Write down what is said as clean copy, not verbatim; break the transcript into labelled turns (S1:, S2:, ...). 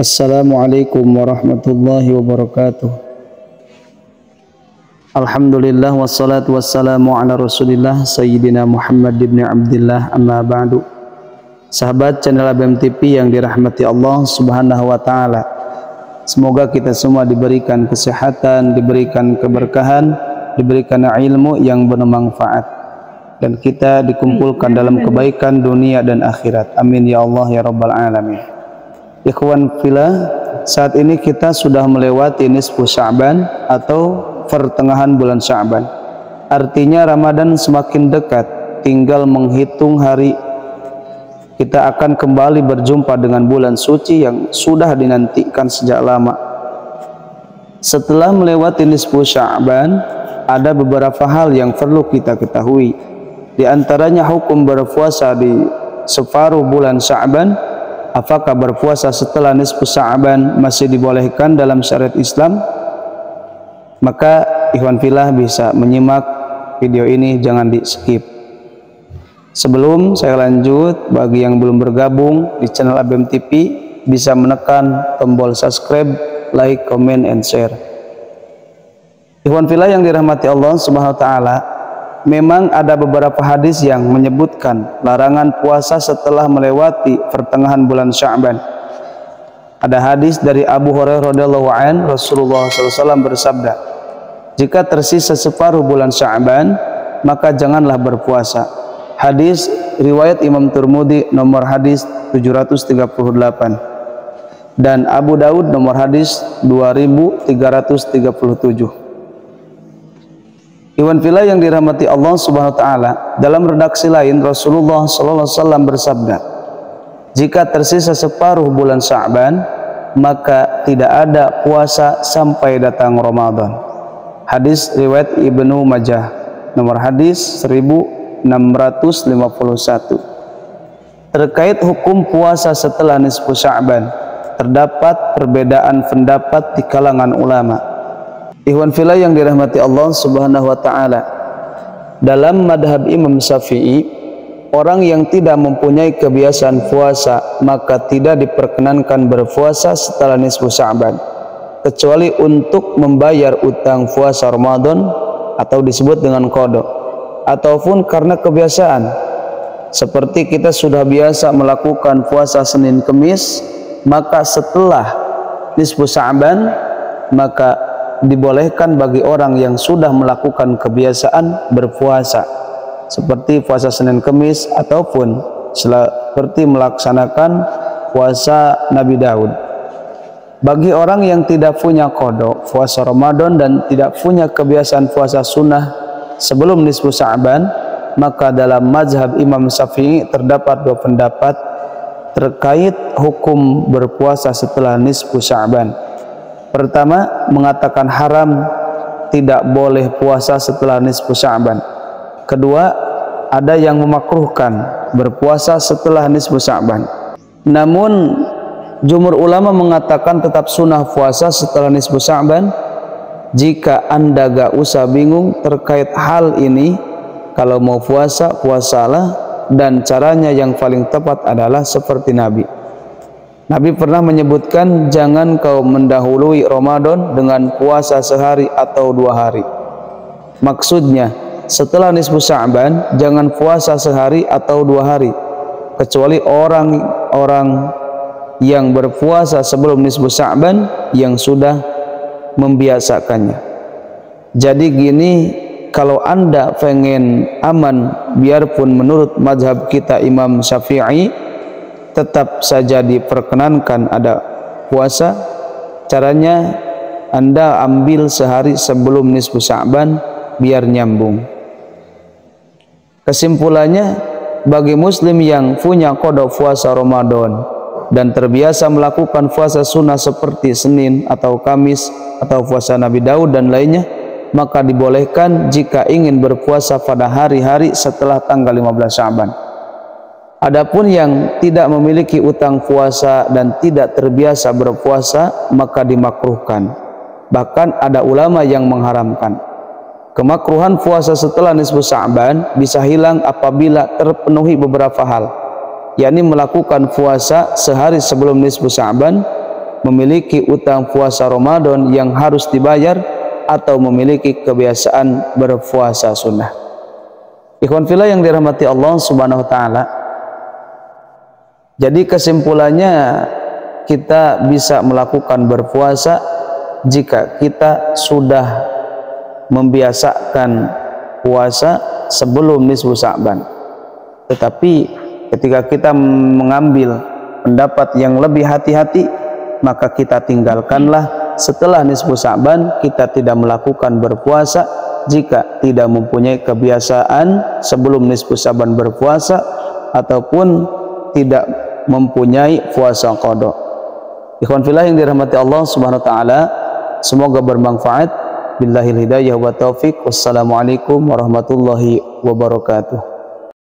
S1: Assalamualaikum warahmatullahi wabarakatuh. Alhamdulillah wassalatu wassalamu ala rasulillah Sayyidina Muhammad ibn Abdillah, amma ba'du. Sahabat channel ABM TV yang dirahmati Allah subhanahu wa ta'ala, semoga kita semua diberikan kesehatan, diberikan keberkahan, diberikan ilmu yang bermanfaat, dan kita dikumpulkan dalam kebaikan dunia dan akhirat. Amin ya Allah ya Rabbal Alamin. Ikhwan fillah, saat ini kita sudah melewati nisfu Sya'ban atau pertengahan bulan Sya'ban. Artinya Ramadan semakin dekat, tinggal menghitung hari. Kita akan kembali berjumpa dengan bulan suci yang sudah dinantikan sejak lama. Setelah melewati nisfu Sya'ban, ada beberapa hal yang perlu kita ketahui. Di antaranya hukum berpuasa di separuh bulan Sya'ban. Apakah berpuasa setelah nisfu Sya'ban masih dibolehkan dalam syariat Islam? Maka ikhwan fillah bisa menyimak video ini, jangan di skip. Sebelum saya lanjut, bagi yang belum bergabung di channel ABM TV bisa menekan tombol subscribe, like, comment, and share. Ikhwan fillah yang dirahmati Allah subhanahu wa ta'ala, memang ada beberapa hadis yang menyebutkan larangan puasa setelah melewati pertengahan bulan Sya'ban. Ada hadis dari Abu Hurairah radhiyallahu anhu, Rasulullah SAW bersabda, jika tersisa separuh bulan Sya'ban, maka janganlah berpuasa. Hadis riwayat Imam Tirmidzi nomor hadis 738 dan Abu Daud nomor hadis 2337. Ikhwan fillah yang dirahmati Allah subhanahu wa ta'ala, dalam redaksi lain Rasulullah SAW bersabda, jika tersisa separuh bulan Sya'ban, maka tidak ada puasa sampai datang Ramadan. Hadis riwayat Ibnu Majah nomor hadis 1651. Terkait hukum puasa setelah nisfu Sya'ban, terdapat perbedaan pendapat di kalangan ulama. Ikhwan fillah yang dirahmati Allah subhanahu wa ta'ala, dalam madhab Imam Syafi'i, orang yang tidak mempunyai kebiasaan puasa maka tidak diperkenankan berpuasa setelah nisfu Sya'ban, kecuali untuk membayar utang puasa Ramadan atau disebut dengan qada, ataupun karena kebiasaan, seperti kita sudah biasa melakukan puasa Senin Kemis, maka setelah nisfu Sya'ban maka dibolehkan bagi orang yang sudah melakukan kebiasaan berpuasa, seperti puasa Senin Kemis ataupun seperti melaksanakan puasa Nabi Daud. Bagi orang yang tidak punya qada puasa Ramadan dan tidak punya kebiasaan puasa sunnah sebelum nisfu Sya'ban, maka dalam mazhab Imam Syafi'i terdapat dua pendapat terkait hukum berpuasa setelah nisfu Sya'ban. Pertama, mengatakan haram, tidak boleh puasa setelah nisfu Sya'ban. Kedua, ada yang memakruhkan berpuasa setelah nisfu Sya'ban. Namun jumhur ulama mengatakan tetap sunnah puasa setelah nisfu Sya'ban. Jika Anda gak usah bingung terkait hal ini, kalau mau puasa, puasalah, dan caranya yang paling tepat adalah seperti Nabi. Nabi pernah menyebutkan, jangan kau mendahului Ramadan dengan puasa sehari atau 2 hari. Maksudnya, setelah nisfu Sya'ban jangan puasa sehari atau 2 hari, kecuali orang-orang yang berpuasa sebelum nisfu Sya'ban yang sudah membiasakannya. Jadi gini, kalau Anda pengen aman, biarpun menurut mazhab kita Imam Syafi'i tetap saja diperkenankan ada puasa, caranya Anda ambil sehari sebelum nisfu Sya'ban biar nyambung. Kesimpulannya, bagi muslim yang punya qada puasa Ramadan dan terbiasa melakukan puasa sunnah seperti Senin atau Kamis atau puasa Nabi Daud dan lainnya, maka dibolehkan jika ingin berpuasa pada hari-hari setelah tanggal 15 Sya'ban. Adapun yang tidak memiliki utang puasa dan tidak terbiasa berpuasa, maka dimakruhkan. Bahkan ada ulama yang mengharamkan. Kemakruhan puasa setelah nisfu Sya'ban bisa hilang apabila terpenuhi beberapa hal, yakni melakukan puasa sehari sebelum nisfu Sya'ban memiliki utang puasa Ramadan yang harus dibayar atau memiliki kebiasaan berpuasa sunnah. Ikhwan fillah yang dirahmati Allah Subhanahu wa taala. Jadi kesimpulannya, kita bisa melakukan berpuasa jika kita sudah membiasakan puasa sebelum nisfu Sya'ban. Tetapi ketika kita mengambil pendapat yang lebih hati-hati, maka kita tinggalkanlah setelah nisfu Sya'ban. Kita tidak melakukan berpuasa jika tidak mempunyai kebiasaan sebelum nisfu Sya'ban berpuasa ataupun tidak mempunyai puasa qada. Ikhwan fillah yang dirahmati Allah Subhanahu wa taala, semoga bermanfaat. Billahil hidayah wa taufik. Wassalamualaikum warahmatullahi wabarakatuh.